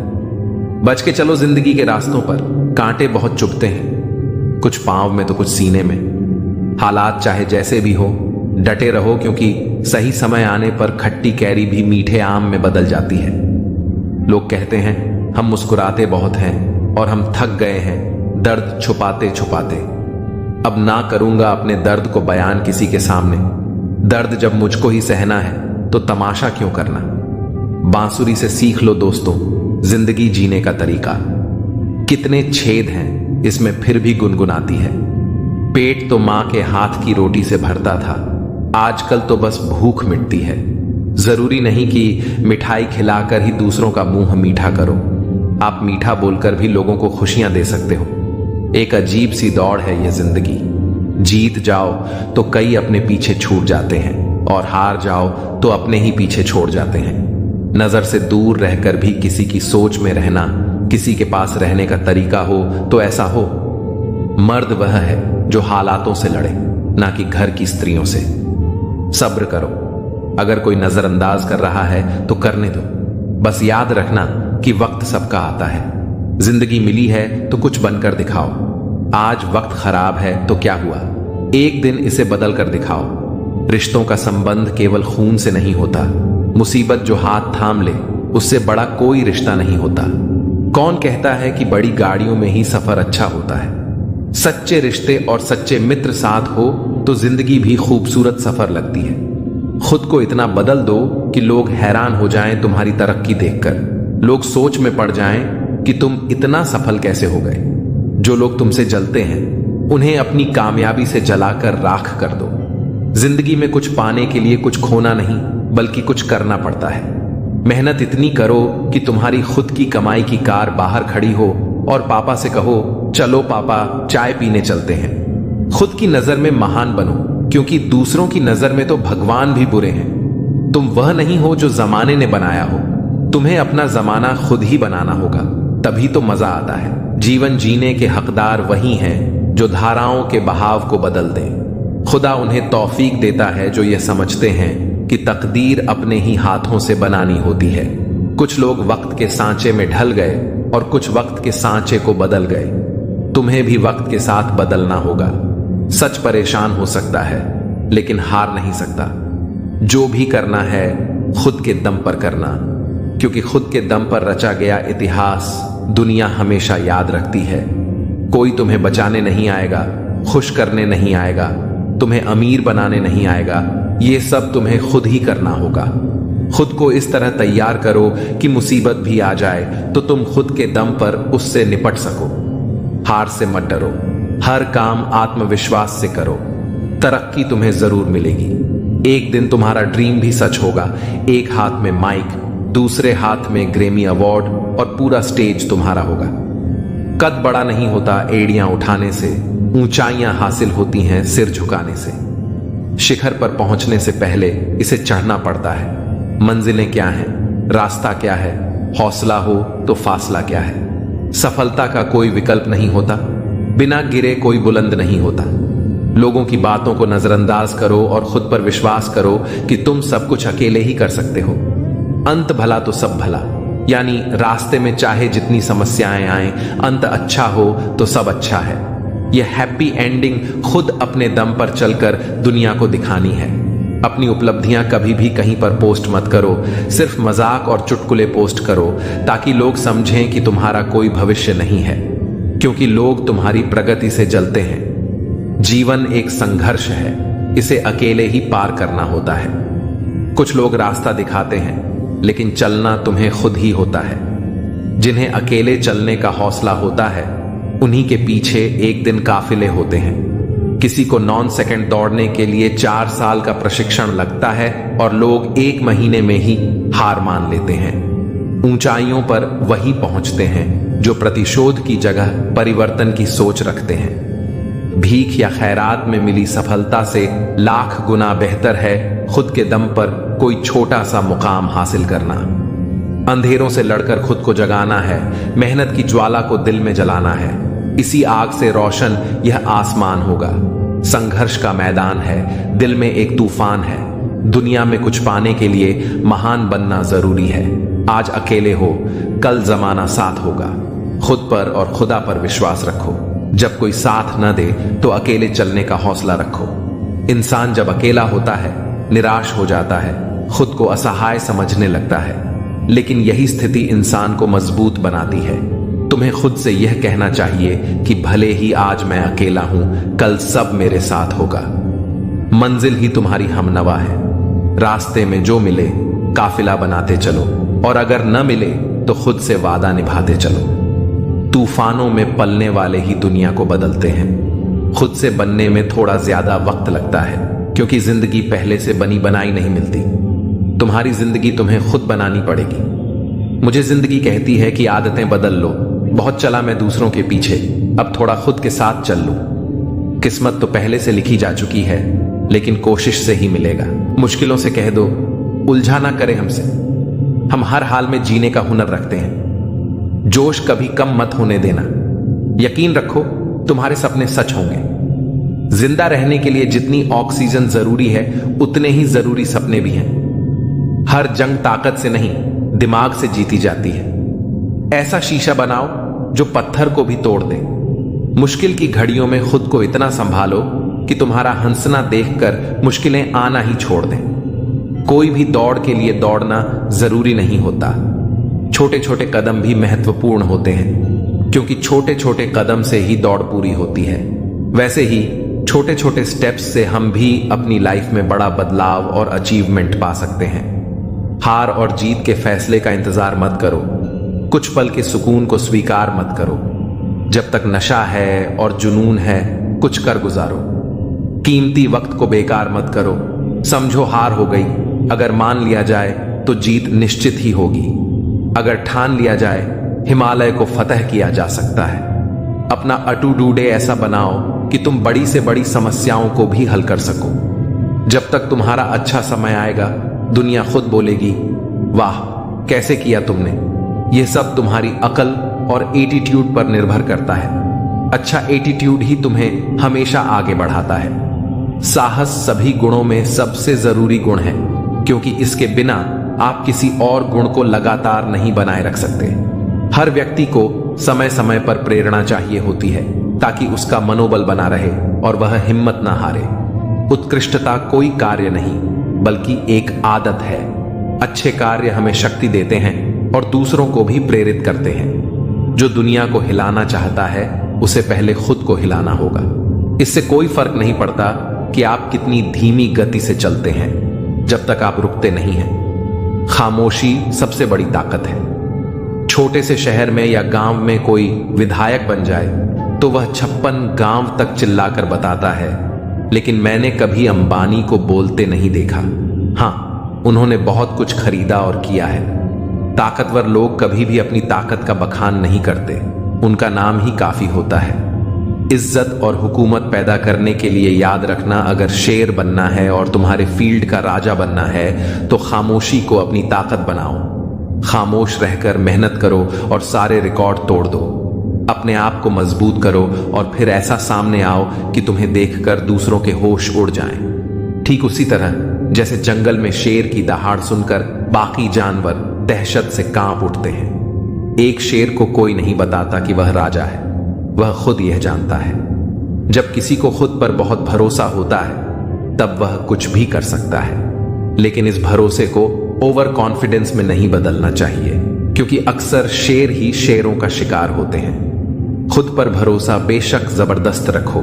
बच के चलो जिंदगी के रास्तों पर, कांटे बहुत चुभते हैं, कुछ पांव में तो कुछ सीने में। हालात चाहे जैसे भी हो, डटे रहो, क्योंकि सही समय आने पर खट्टी कैरी भी मीठे आम में बदल जाती है। लोग कहते हैं हम मुस्कुराते बहुत हैं और हम थक गए हैं दर्द छुपाते छुपाते। अब ना करूंगा अपने दर्द को बयान किसी के सामने। दर्द जब मुझको ही सहना है तो तमाशा क्यों करना। बांसुरी से सीख लो दोस्तों जिंदगी जीने का तरीका। कितने छेद हैं इसमें फिर भी गुनगुनाती है। पेट तो मां के हाथ की रोटी से भरता था, आजकल तो बस भूख मिटती है। जरूरी नहीं कि मिठाई खिलाकर ही दूसरों का मुंह मीठा करो। आप मीठा बोलकर भी लोगों को खुशियां दे सकते हो। एक अजीब सी दौड़ है यह जिंदगी। जीत जाओ तो कई अपने पीछे छूट जाते हैं और हार जाओ तो अपने ही पीछे छोड़ जाते हैं। नजर से दूर रहकर भी किसी की सोच में रहना, किसी के पास रहने का तरीका हो तो ऐसा हो। मर्द वह है जो हालातों से लड़े, ना कि घर की स्त्रियों से। सब्र करो, अगर कोई नजरअंदाज कर रहा है तो करने दो। बस याद रखना कि वक्त सबका आता है। जिंदगी मिली है तो कुछ बनकर दिखाओ। आज वक्त खराब है तो क्या हुआ, एक दिन इसे बदल कर दिखाओ। रिश्तों का संबंध केवल खून से नहीं होता। मुसीबत जो हाथ थाम ले उससे बड़ा कोई रिश्ता नहीं होता। कौन कहता है कि बड़ी गाड़ियों में ही सफर अच्छा होता है। सच्चे रिश्ते और सच्चे मित्र साथ हो तो जिंदगी भी खूबसूरत सफर लगती है। खुद को इतना बदल दो कि लोग हैरान हो जाएं तुम्हारी तरक्की देखकर। लोग सोच में पड़ जाएं कि तुम इतना सफल कैसे हो गए। जो लोग तुमसे जलते हैं उन्हें अपनी कामयाबी से जलाकर राख कर दो। जिंदगी में कुछ पाने के लिए कुछ खोना नहीं बल्कि कुछ करना पड़ता है। मेहनत इतनी करो कि तुम्हारी खुद की कमाई की कार बाहर खड़ी हो और पापा से कहो चलो पापा चाय पीने चलते हैं। खुद की नजर में महान बनो, क्योंकि दूसरों की नजर में तो भगवान भी बुरे हैं। तुम वह नहीं हो जो जमाने ने बनाया हो, तुम्हें अपना जमाना खुद ही बनाना होगा, तभी तो मजा आता है। जीवन जीने के हकदार वही हैं जो धाराओं के बहाव को बदल दें। खुदा उन्हें तौफीक देता है जो ये समझते हैं कि तकदीर अपने ही हाथों से बनानी होती है। कुछ लोग वक्त के सांचे में ढल गए और कुछ वक्त के सांचे को बदल गए। तुम्हें भी वक्त के साथ बदलना होगा। सच परेशान हो सकता है, लेकिन हार नहीं सकता। जो भी करना है खुद के दम पर करना, क्योंकि खुद के दम पर रचा गया इतिहास दुनिया हमेशा याद रखती है। कोई तुम्हें बचाने नहीं आएगा, खुश करने नहीं आएगा, तुम्हें अमीर बनाने नहीं आएगा। ये सब तुम्हें खुद ही करना होगा। खुद को इस तरह तैयार करो कि मुसीबत भी आ जाए तो तुम खुद के दम पर उससे निपट सको। हार से मत डरो, हर काम आत्मविश्वास से करो। तरक्की तुम्हें जरूर मिलेगी। एक दिन तुम्हारा ड्रीम भी सच होगा। एक हाथ में माइक, दूसरे हाथ में ग्रेमी अवार्ड और पूरा स्टेज तुम्हारा होगा। कद बड़ा नहीं होता एड़ियां उठाने से, ऊंचाइयां हासिल होती हैं सिर झुकाने से। शिखर पर पहुंचने से पहले इसे चढ़ना पड़ता है। मंजिलें क्या हैं, रास्ता क्या है, हौसला हो तो फासला क्या है। सफलता का कोई विकल्प नहीं होता, बिना गिरे कोई बुलंद नहीं होता। लोगों की बातों को नजरअंदाज करो और खुद पर विश्वास करो कि तुम सब कुछ अकेले ही कर सकते हो। अंत भला तो सब भला, यानी रास्ते में चाहे जितनी समस्याएं आए, अंत अच्छा हो तो सब अच्छा है। यह हैप्पी एंडिंग खुद अपने दम पर चलकर दुनिया को दिखानी है। अपनी उपलब्धियां कभी भी कहीं पर पोस्ट मत करो, सिर्फ मजाक और चुटकुले पोस्ट करो ताकि लोग समझें कि तुम्हारा कोई भविष्य नहीं है, क्योंकि लोग तुम्हारी प्रगति से जलते हैं। जीवन एक संघर्ष है, इसे अकेले ही पार करना होता है। कुछ लोग रास्ता दिखाते हैं, लेकिन चलना तुम्हें खुद ही होता है। जिन्हें अकेले चलने का हौसला होता है, उन्हीं के पीछे एक दिन काफिले होते हैं। किसी को 9 सेकंड दौड़ने के लिए 4 साल का प्रशिक्षण लगता है और लोग 1 महीने में ही हार मान लेते हैं। ऊंचाइयों पर वही पहुंचते हैं जो प्रतिशोध की जगह परिवर्तन की सोच रखते हैं। भीख या खैरात में मिली सफलता से लाख गुना बेहतर है खुद के दम पर कोई छोटा सा मुकाम हासिल करना। अंधेरों से लड़कर खुद को जगाना है, मेहनत की ज्वाला को दिल में जलाना है। इसी आग से रोशन यह आसमान होगा। संघर्ष का मैदान है, दिल में एक तूफान है। दुनिया में कुछ पाने के लिए महान बनना जरूरी है। आज अकेले हो, कल जमाना साथ होगा। खुद पर और खुदा पर विश्वास रखो। जब कोई साथ न दे तो अकेले चलने का हौसला रखो। इंसान जब अकेला होता है, निराश हो जाता है, खुद को असहाय समझने लगता है। लेकिन यही स्थिति इंसान को मजबूत बनाती है। तुम्हें खुद से यह कहना चाहिए कि भले ही आज मैं अकेला हूं, कल सब मेरे साथ होगा। मंजिल ही तुम्हारी हमनवा है। रास्ते में जो मिले काफिला बनाते चलो, और अगर न मिले तो खुद से वादा निभाते चलो। तूफानों में पलने वाले ही दुनिया को बदलते हैं। खुद से बनने में थोड़ा ज्यादा वक्त लगता है, क्योंकि जिंदगी पहले से बनी बनाई नहीं मिलती। तुम्हारी जिंदगी तुम्हें खुद बनानी पड़ेगी। मुझे जिंदगी कहती है कि आदतें बदल लो। बहुत चला मैं दूसरों के पीछे, अब थोड़ा खुद के साथ चल लूं। किस्मत तो पहले से लिखी जा चुकी है, लेकिन कोशिश से ही मिलेगा। मुश्किलों से कह दो, उलझा ना करे हमसे। हम हर हाल में जीने का हुनर रखते हैं। जोश कभी कम मत होने देना। यकीन रखो तुम्हारे सपने सच होंगे। जिंदा रहने के लिए जितनी ऑक्सीजन जरूरी है, उतने ही जरूरी सपने भी हैं। हर जंग ताकत से नहीं, दिमाग से जीती जाती है। ऐसा शीशा बनाओ जो पत्थर को भी तोड़ दे। मुश्किल की घड़ियों में खुद को इतना संभालो कि तुम्हारा हंसना देखकर मुश्किलें आना ही छोड़ दें। कोई भी दौड़ के लिए दौड़ना जरूरी नहीं होता। छोटे छोटे कदम भी महत्वपूर्ण होते हैं, क्योंकि छोटे छोटे कदम से ही दौड़ पूरी होती है। वैसे ही छोटे छोटे स्टेप्स से हम भी अपनी लाइफ में बड़ा बदलाव और अचीवमेंट पा सकते हैं। हार और जीत के फैसले का इंतजार मत करो। कुछ पल के सुकून को स्वीकार मत करो। जब तक नशा है और जुनून है, कुछ कर गुजारो। कीमती वक्त को बेकार मत करो। समझो हार हो गई, अगर मान लिया जाए तो जीत निश्चित ही होगी। अगर ठान लिया जाए, हिमालय को फतह किया जा सकता है। अपना अटू डूडे ऐसा बनाओ कि तुम बड़ी से बड़ी समस्याओं को भी हल कर सको। जब तक तुम्हारा अच्छा समय आएगा, दुनिया खुद बोलेगी, वाह कैसे किया तुमने। यह सब तुम्हारी अकल और एटीट्यूड पर निर्भर करता है। अच्छा एटीट्यूड ही तुम्हें हमेशा आगे बढ़ाता है। साहस सभी गुणों में सबसे जरूरी गुण है, क्योंकि इसके बिना आप किसी और गुण को लगातार नहीं बनाए रख सकते। हर व्यक्ति को समय समय पर प्रेरणा चाहिए होती है ताकि उसका मनोबल बना रहे और वह हिम्मत ना हारे। उत्कृष्टता कोई कार्य नहीं बल्कि एक आदत है। अच्छे कार्य हमें शक्ति देते हैं और दूसरों को भी प्रेरित करते हैं। जो दुनिया को हिलाना चाहता है उसे पहले खुद को हिलाना होगा। इससे कोई फर्क नहीं पड़ता कि आप कितनी धीमी गति से चलते हैं, जब तक आप रुकते नहीं हैं। खामोशी सबसे बड़ी ताकत है। छोटे से शहर में या गांव में कोई विधायक बन जाए तो वह 56 गांव तक चिल्लाकर बताता है, लेकिन मैंने कभी अंबानी को बोलते नहीं देखा। हां, उन्होंने बहुत कुछ खरीदा और किया है। ताकतवर लोग कभी भी अपनी ताकत का बखान नहीं करते, उनका नाम ही काफी होता है। इज्जत और हुकूमत पैदा करने के लिए याद रखना, अगर शेर बनना है और तुम्हारे फील्ड का राजा बनना है तो खामोशी को अपनी ताकत बनाओ। खामोश रहकर मेहनत करो और सारे रिकॉर्ड तोड़ दो। अपने आप को मजबूत करो और फिर ऐसा सामने आओ कि तुम्हें देखकर दूसरों के होश उड़ जाएं। ठीक उसी तरह जैसे जंगल में शेर की दहाड़ सुनकर बाकी जानवर दहशत से कांप उठते हैं। एक शेर को कोई नहीं बताता कि वह राजा है, वह खुद यह जानता है। जब किसी को खुद पर बहुत भरोसा होता है तब वह कुछ भी कर सकता है, लेकिन इस भरोसे को ओवर कॉन्फिडेंस में नहीं बदलना चाहिए, क्योंकि अक्सर शेर ही शेरों का शिकार होते हैं। खुद पर भरोसा बेशक जबरदस्त रखो,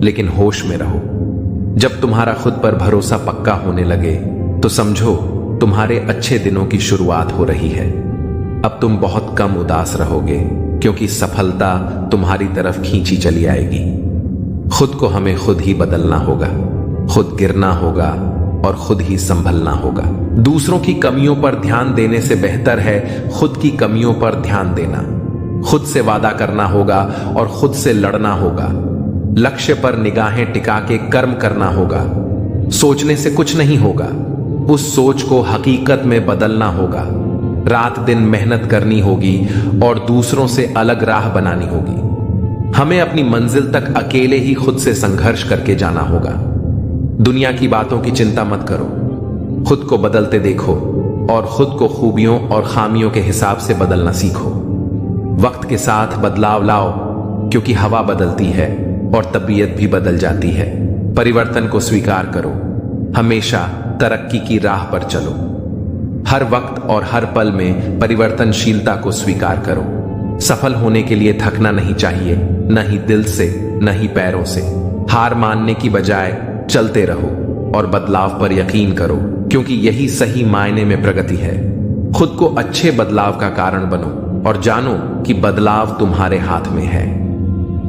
लेकिन होश में रहो। जब तुम्हारा खुद पर भरोसा पक्का होने लगे तो समझो तुम्हारे अच्छे दिनों की शुरुआत हो रही है। अब तुम बहुत कम उदास रहोगे, क्योंकि सफलता तुम्हारी तरफ खींची चली आएगी। खुद को हमें खुद ही बदलना होगा, खुद गिरना होगा और खुद ही संभलना होगा। दूसरों की कमियों पर ध्यान देने से बेहतर है खुद की कमियों पर ध्यान देना। खुद से वादा करना होगा और खुद से लड़ना होगा। लक्ष्य पर निगाहें टिका के कर्म करना होगा। सोचने से कुछ नहीं होगा, उस सोच को हकीकत में बदलना होगा। रात दिन मेहनत करनी होगी और दूसरों से अलग राह बनानी होगी। हमें अपनी मंजिल तक अकेले ही खुद से संघर्ष करके जाना होगा। दुनिया की बातों की चिंता मत करो, खुद को बदलते देखो और खुद को खूबियों और खामियों के हिसाब से बदलना सीखो। वक्त के साथ बदलाव लाओ, क्योंकि हवा बदलती है और तबीयत भी बदल जाती है। परिवर्तन को स्वीकार करो, हमेशा तरक्की की राह पर चलो। हर वक्त और हर पल में परिवर्तनशीलता को स्वीकार करो। सफल होने के लिए थकना नहीं चाहिए, न ही दिल से न ही पैरों से। हार मानने की बजाय चलते रहो और बदलाव पर यकीन करो, क्योंकि यही सही मायने में प्रगति है। खुद को अच्छे बदलाव का कारण बनो और जानो कि बदलाव तुम्हारे हाथ में है।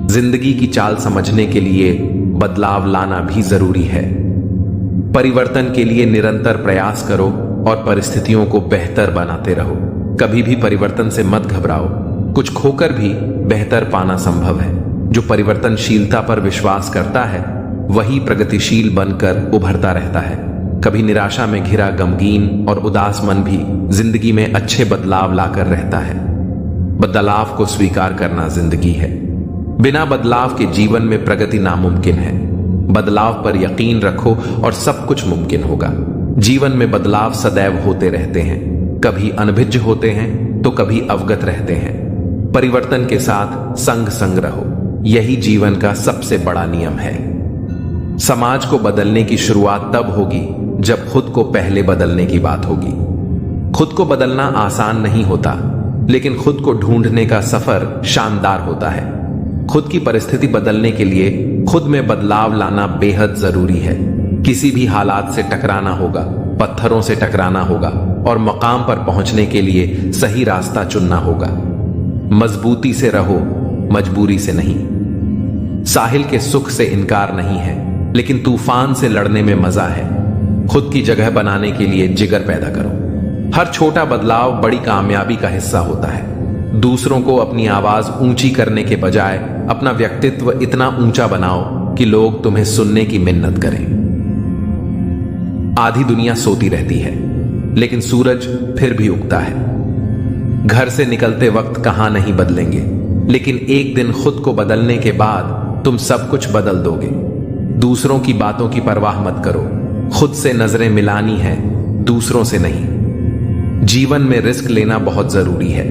जिंदगी की चाल समझने के लिए बदलाव लाना भी जरूरी है। परिवर्तन के लिए निरंतर प्रयास करो और परिस्थितियों को बेहतर बनाते रहो। कभी भी परिवर्तन से मत घबराओ, कुछ खोकर भी बेहतर पाना संभव है। जो परिवर्तनशीलता पर विश्वास करता है वही प्रगतिशील बनकर उभरता रहता है। कभी निराशा में घिरा गमगीन और उदास मन भी जिंदगी में अच्छे बदलाव लाकर रहता है। बदलाव को स्वीकार करना जिंदगी है। बिना बदलाव के जीवन में प्रगति नामुमकिन है। बदलाव पर यकीन रखो और सब कुछ मुमकिन होगा। जीवन में बदलाव सदैव होते रहते हैं, कभी अनभिज्ञ होते हैं तो कभी अवगत रहते हैं। परिवर्तन के साथ संग संग रहो, यही जीवन का सबसे बड़ा नियम है। समाज को बदलने की शुरुआत तब होगी जब खुद को पहले बदलने की बात होगी। खुद को बदलना आसान नहीं होता, लेकिन खुद को ढूंढने का सफर शानदार होता है। खुद की परिस्थिति बदलने के लिए खुद में बदलाव लाना बेहद जरूरी है। किसी भी हालात से टकराना होगा, पत्थरों से टकराना होगा और मकाम पर पहुंचने के लिए सही रास्ता चुनना होगा। मजबूती से रहो, मजबूरी से नहीं। साहिल के सुख से इनकार नहीं है, लेकिन तूफान से लड़ने में मजा है। खुद की जगह बनाने के लिए जिगर पैदा करो। हर छोटा बदलाव बड़ी कामयाबी का हिस्सा होता है। दूसरों को अपनी आवाज ऊंची करने के बजाय अपना व्यक्तित्व इतना ऊंचा बनाओ कि लोग तुम्हें सुनने की मिन्नत करें। आधी दुनिया सोती रहती है, लेकिन सूरज फिर भी उगता है। घर से निकलते वक्त कहां नहीं बदलेंगे, लेकिन एक दिन खुद को बदलने के बाद तुम सब कुछ बदल दोगे। दूसरों की बातों की परवाह मत करो, खुद से नजरें मिलानी है, दूसरों से नहीं। जीवन में रिस्क लेना बहुत जरूरी है।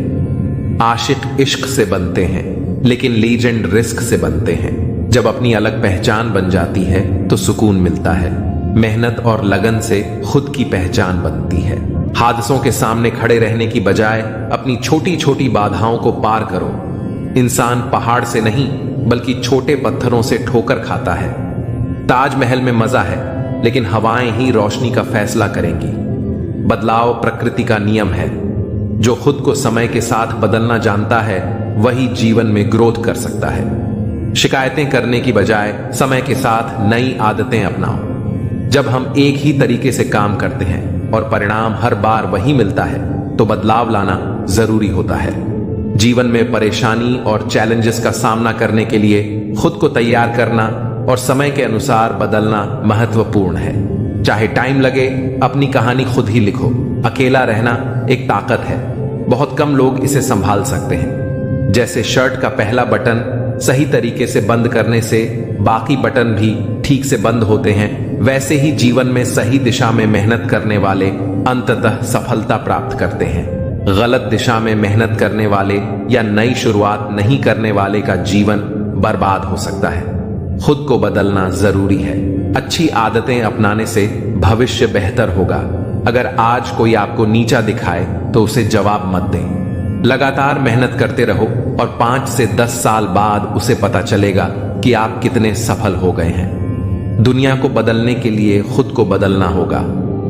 आशिक इश्क से बनते हैं, लेकिन लीजेंड रिस्क से बनते हैं। जब अपनी अलग पहचान बन जाती है तो सुकून मिलता है। मेहनत और लगन से खुद की पहचान बनती है। हादसों के सामने खड़े रहने की बजाय अपनी छोटी छोटी बाधाओं को पार करो। इंसान पहाड़ से नहीं बल्कि छोटे पत्थरों से ठोकर खाता है। ताजमहल में मजा है, लेकिन हवाएं ही रोशनी का फैसला करेंगी। बदलाव प्रकृति का नियम है। जो खुद को समय के साथ बदलना जानता है वही जीवन में ग्रोथ कर सकता है। शिकायतें करने की बजाय समय के साथ नई आदतें अपनाओ। जब हम एक ही तरीके से काम करते हैं और परिणाम हर बार वही मिलता है तो बदलाव लाना जरूरी होता है। जीवन में परेशानी और चैलेंजेस का सामना करने के लिए खुद को तैयार करना और समय के अनुसार बदलना महत्वपूर्ण है। चाहे टाइम लगे, अपनी कहानी खुद ही लिखो। अकेला रहना एक ताकत है, बहुत कम लोग इसे संभाल सकते हैं। जैसे शर्ट का पहला बटन सही तरीके से बंद करने से बाकी बटन भी ठीक से बंद होते हैं, वैसे ही जीवन में सही दिशा में मेहनत करने वाले अंततः सफलता प्राप्त करते हैं। गलत दिशा में मेहनत करने वाले या नई शुरुआत नहीं करने वाले का जीवन बर्बाद हो सकता है। खुद को बदलना जरूरी है। अच्छी आदतें अपनाने से भविष्य बेहतर होगा। अगर आज कोई आपको नीचा दिखाए तो उसे जवाब मत दें। लगातार मेहनत करते रहो और 5 से 10 साल बाद उसे पता चलेगा कि आप कितने सफल हो गए हैं। दुनिया को बदलने के लिए खुद को बदलना होगा।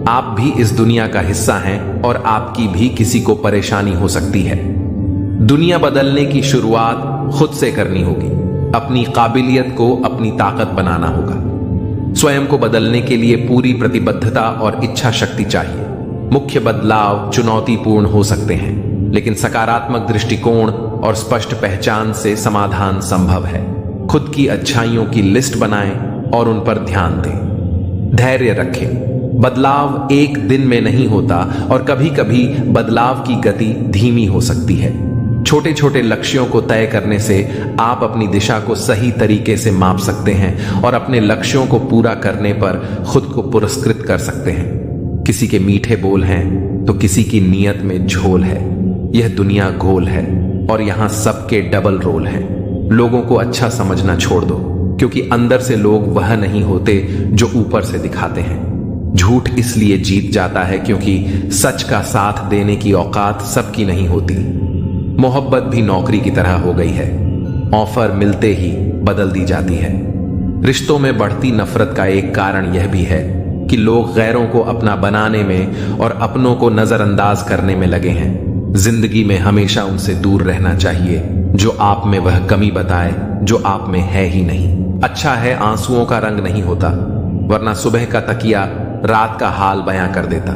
आप भी इस दुनिया का हिस्सा हैं और आपकी भी किसी को परेशानी हो सकती है। दुनिया बदलने की शुरुआत खुद से करनी होगी। अपनी काबिलियत को अपनी ताकत बनाना होगा। स्वयं को बदलने के लिए पूरी प्रतिबद्धता और इच्छा शक्ति चाहिए। मुख्य बदलाव चुनौतीपूर्ण हो सकते हैं, लेकिन सकारात्मक दृष्टिकोण और स्पष्ट पहचान से समाधान संभव है। खुद की अच्छाइयों की लिस्ट बनाएं और उन पर ध्यान दें। धैर्य रखें। बदलाव एक दिन में नहीं होता और कभी कभी बदलाव की गति धीमी हो सकती है। छोटे छोटे लक्ष्यों को तय करने से आप अपनी दिशा को सही तरीके से माप सकते हैं और अपने लक्ष्यों को पूरा करने पर खुद को पुरस्कृत कर सकते हैं। किसी के मीठे बोल हैं तो किसी की नीयत में झोल है। यह दुनिया गोल है और यहां सबके डबल रोल हैं। लोगों को अच्छा समझना छोड़ दो, क्योंकि अंदर से लोग वह नहीं होते जो ऊपर से दिखाते हैं। झूठ इसलिए जीत जाता है क्योंकि सच का साथ देने की औकात सबकी नहीं होती। मोहब्बत भी नौकरी की तरह हो गई है, ऑफर मिलते ही बदल दी जाती है। रिश्तों में बढ़ती नफरत का एक कारण यह भी है कि लोग गैरों को अपना बनाने में और अपनों को नजरअंदाज करने में लगे हैं। जिंदगी में हमेशा उनसे दूर रहना चाहिए जो आप में वह कमी बताए जो आप में है ही नहीं। अच्छा है आंसुओं का रंग नहीं होता, वरना सुबह का तकिया रात का हाल बयां कर देता।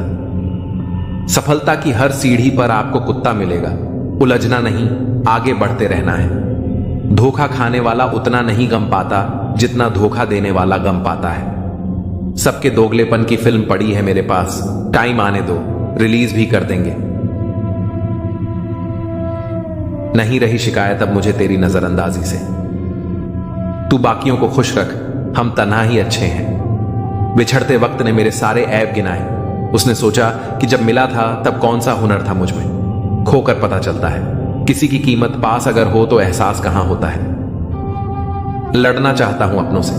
सफलता की हर सीढ़ी पर आपको कुत्ता मिलेगा। उलझना नहीं, आगे बढ़ते रहना है। धोखा खाने वाला उतना नहीं गम पाता जितना धोखा देने वाला गम पाता है। सबके दोगलेपन की फिल्म पड़ी है मेरे पास, टाइम आने दो, रिलीज भी कर देंगे। नहीं रही शिकायत अब मुझे तेरी नजरअंदाजी से। तू बाकियों को खुश रख, हम तन्हा ही अच्छे हैं। बिछड़ते वक्त ने मेरे सारे ऐब गिनाए। उसने सोचा कि जब मिला था तब कौन सा हुनर था मुझ में। खोकर पता चलता है किसी की कीमत पास अगर हो तो एहसास कहां होता है। लड़ना चाहता हूं अपनों से,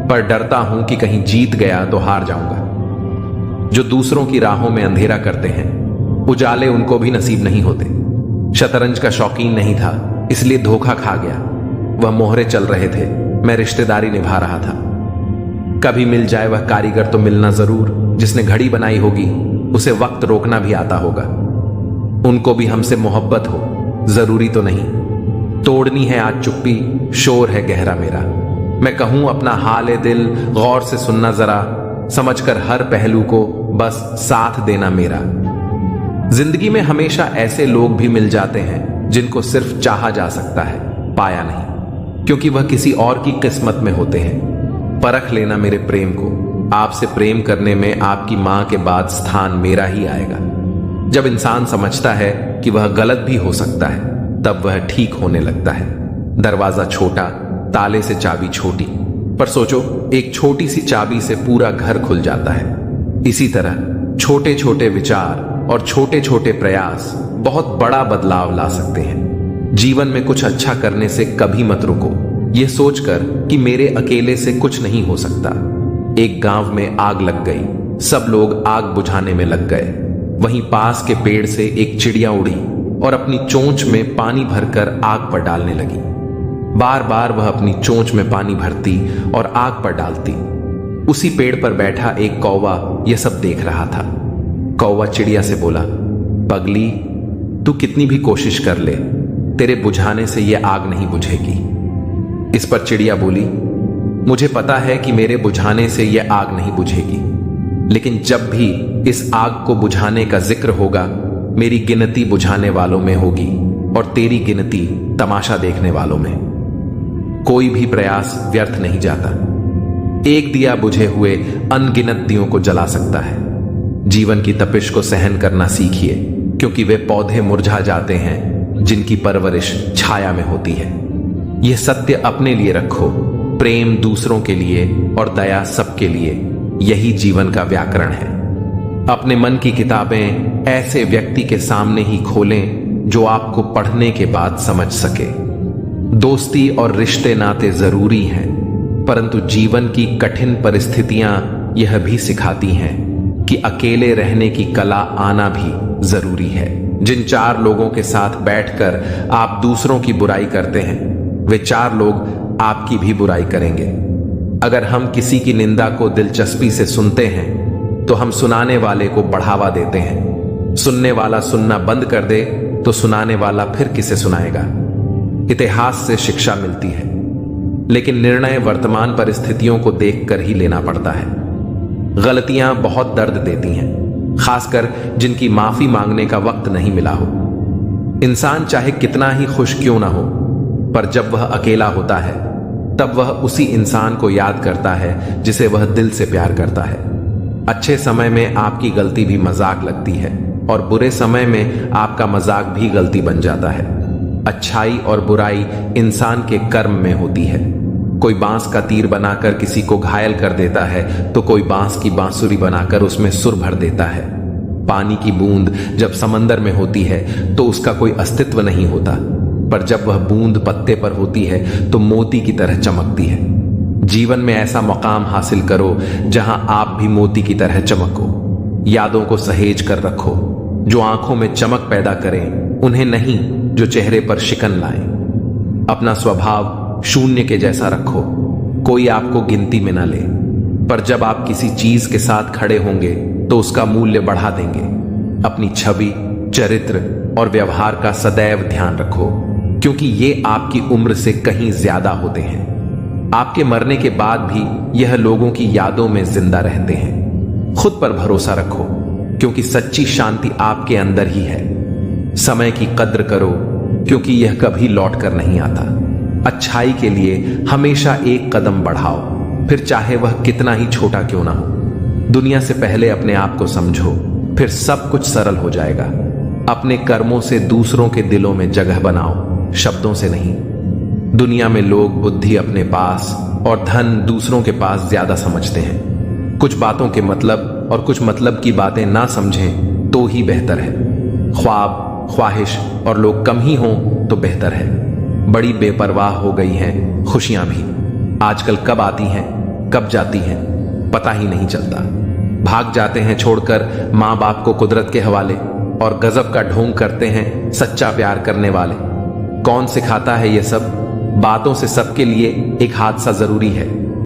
पर डरता हूं कि कहीं जीत गया तो हार जाऊंगा। जो दूसरों की राहों में अंधेरा करते हैं, उजाले उनको भी नसीब नहीं होते। शतरंज का शौकीन नहीं था, इसलिए धोखा खा गया। वह मोहरे चल रहे थे, मैं रिश्तेदारी निभा रहा था। कभी मिल जाए वह कारीगर तो मिलना जरूर। जिसने घड़ी बनाई होगी उसे वक्त रोकना भी आता होगा। उनको भी हमसे मोहब्बत हो, जरूरी तो नहीं। तोड़नी है आज चुप्पी, शोर है गहरा मेरा। मैं कहूं अपना हाल ए दिल, गौर से सुनना जरा, समझकर हर पहलू को बस साथ देना मेरा। जिंदगी में हमेशा ऐसे लोग भी मिल जाते हैं जिनको सिर्फ चाहा जा सकता है, पाया नहीं, क्योंकि वह किसी और की किस्मत में होते हैं। परख लेना मेरे प्रेम को, आपसे प्रेम करने में आपकी मां के बाद स्थान मेरा ही आएगा। जब इंसान समझता है कि वह गलत भी हो सकता है, तब वह ठीक होने लगता है। दरवाजा छोटा, ताले से चाबी छोटी, पर सोचो एक छोटी सी चाबी से पूरा घर खुल जाता है। इसी तरह छोटे छोटे विचार और छोटे छोटे प्रयास बहुत बड़ा बदलाव ला सकते हैं। जीवन में कुछ अच्छा करने से कभी मत रुको, यह सोचकर कि मेरे अकेले से कुछ नहीं हो सकता। एक गांव में आग लग गई, सब लोग आग बुझाने में लग गए। वहीं पास के पेड़ से एक चिड़िया उड़ी और अपनी चोंच में पानी भरकर आग पर डालने लगी। बार बार वह अपनी चोंच में पानी भरती और आग पर डालती। उसी पेड़ पर बैठा एक कौवा यह सब देख रहा था। कौवा चिड़िया से बोला, पगली, तू कितनी भी कोशिश कर ले, तेरे बुझाने से यह आग नहीं बुझेगी। इस पर चिड़िया बोली, मुझे पता है कि मेरे बुझाने से यह आग नहीं बुझेगी, लेकिन जब भी इस आग को बुझाने का जिक्र होगा, मेरी गिनती बुझाने वालों में होगी और तेरी गिनती तमाशा देखने वालों में। कोई भी प्रयास व्यर्थ नहीं जाता। एक दिया बुझे हुए अनगिनत दियों को जला सकता है। जीवन की तपिश को सहन करना सीखिए, क्योंकि वे पौधे मुरझा जाते हैं जिनकी परवरिश छाया में होती है। यह सत्य अपने लिए रखो, प्रेम दूसरों के लिए और दया सबके लिए, यही जीवन का व्याकरण है। अपने मन की किताबें ऐसे व्यक्ति के सामने ही खोलें जो आपको पढ़ने के बाद समझ सके। दोस्ती और रिश्ते नाते जरूरी हैं, परंतु जीवन की कठिन परिस्थितियां यह भी सिखाती हैं कि अकेले रहने की कला आना भी जरूरी है। जिन 4 लोगों के साथ बैठकर आप दूसरों की बुराई करते हैं, वे 4 लोग आपकी भी बुराई करेंगे। अगर हम किसी की निंदा को दिलचस्पी से सुनते हैं तो हम सुनाने वाले को बढ़ावा देते हैं। सुनने वाला सुनना बंद कर दे तो सुनाने वाला फिर किसे सुनाएगा। इतिहास से शिक्षा मिलती है, लेकिन निर्णय वर्तमान परिस्थितियों को देखकर ही लेना पड़ता है। गलतियां बहुत दर्द देती हैं, खासकर जिनकी माफी मांगने का वक्त नहीं मिला हो। इंसान चाहे कितना ही खुश क्यों ना हो, पर जब वह अकेला होता है तब वह उसी इंसान को याद करता है जिसे वह दिल से प्यार करता है। अच्छे समय में आपकी गलती भी मजाक लगती है और बुरे समय में आपका मजाक भी गलती बन जाता है। अच्छाई और बुराई इंसान के कर्म में होती है। कोई बांस का तीर बनाकर किसी को घायल कर देता है तो कोई बांस की बांसुरी बनाकर उसमें सुर भर देता है। पानी की बूंद जब समंदर में होती है तो उसका कोई अस्तित्व नहीं होता, पर जब वह बूंद पत्ते पर होती है तो मोती की तरह चमकती है। जीवन में ऐसा मकाम हासिल करो जहां आप भी मोती की तरह चमको। यादों को सहेज कर रखो, जो आंखों में चमक पैदा करें, उन्हें नहीं जो चेहरे पर शिकन लाएं। अपना स्वभाव शून्य के जैसा रखो, कोई आपको गिनती में ना ले, पर जब आप किसी चीज के साथ खड़े होंगे तो उसका मूल्य बढ़ा देंगे। अपनी छवि, चरित्र और व्यवहार का सदैव ध्यान रखो, क्योंकि ये आपकी उम्र से कहीं ज्यादा होते हैं। आपके मरने के बाद भी यह लोगों की यादों में जिंदा रहते हैं। खुद पर भरोसा रखो, क्योंकि सच्ची शांति आपके अंदर ही है। समय की कद्र करो, क्योंकि यह कभी लौट कर नहीं आता। अच्छाई के लिए हमेशा एक कदम बढ़ाओ, फिर चाहे वह कितना ही छोटा क्यों ना हो। दुनिया से पहले अपने आप को समझो, फिर सब कुछ सरल हो जाएगा। अपने कर्मों से दूसरों के दिलों में जगह बनाओ, शब्दों से नहीं। दुनिया में लोग बुद्धि अपने पास और धन दूसरों के पास ज्यादा समझते हैं। कुछ बातों के मतलब और कुछ मतलब की बातें ना समझें तो ही बेहतर है। ख्वाब, ख्वाहिश और लोग कम ही हों तो बेहतर है। बड़ी बेपरवाह हो गई हैं खुशियां भी। आजकल कब आती हैं कब जाती हैं पता ही नहीं चलता। भाग जाते हैं छोड़कर माँ बाप को कुदरत के हवाले, और गजब का ढोंग करते हैं सच्चा प्यार करने वाले। कौन सिखाता है ये सब? बातों से सबके लिए एक हादसा जरूरी है।